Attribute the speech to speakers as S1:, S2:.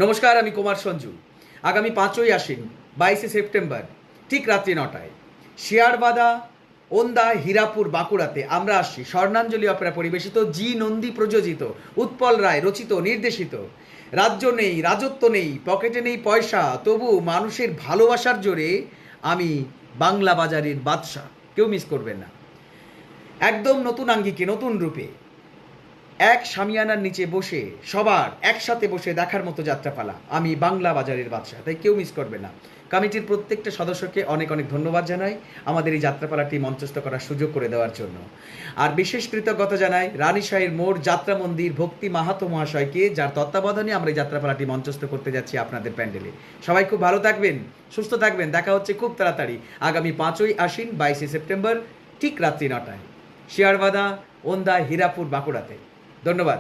S1: নমস্কার, আমি কুমার সঞ্জু। আগামী 5ই আশ্বিন 22শে সেপ্টেম্বর ঠিক রাত্রি 9টায় শিয়ারবাদা, ওন্দা, হীরাপুর, বাঁকুড়াতে আমরা আসছি স্বর্ণাঞ্জলি অপেরা পরিবেশিত, জি নন্দী প্রযোজিত, উৎপল রায় রচিত, নির্দেশিত। রাজ্য নেই, রাজত্ব নেই, পকেটে নেই পয়সা, তবু মানুষের ভালোবাসার জোরে আমি বাংলা বাজারের বাদশা। কেউ মিস করবেন না। একদম নতুন আঙ্গিকে, নতুন রূপে, এক শামিয়ানার নিচে বসে সবার একসাথে বসে দেখার মতো যাত্রাপালা আমি বাংলা বাজারের বাদশা, তাই কেউ মিস করবে না। কমিটির প্রত্যেকটা সদস্যকে অনেক অনেক ধন্যবাদ জানাই আমাদের এই যাত্রাপালাটি মঞ্চস্থ করার সুযোগ করে দেওয়ার জন্য। আর বিশেষ কৃতজ্ঞতা জানাই রানীশাহীর মোড় যাত্রা মন্দির ভক্তি মাহাতো মহাশয়কে, যার তত্ত্বাবধানে আমরা এই যাত্রাপালাটি মঞ্চস্থ করতে যাচ্ছি আপনাদের প্যান্ডেলে। সবাই খুব ভালো থাকবেন, সুস্থ থাকবেন। দেখা হচ্ছে খুব তাড়াতাড়ি আগামী 5ই আশ্বিন 22শে সেপ্টেম্বর ঠিক রাত্রি 9টায় শিয়ারবাদা, ওন্দা, হীরাপুর, বাঁকুড়াতে। ধন্যবাদ।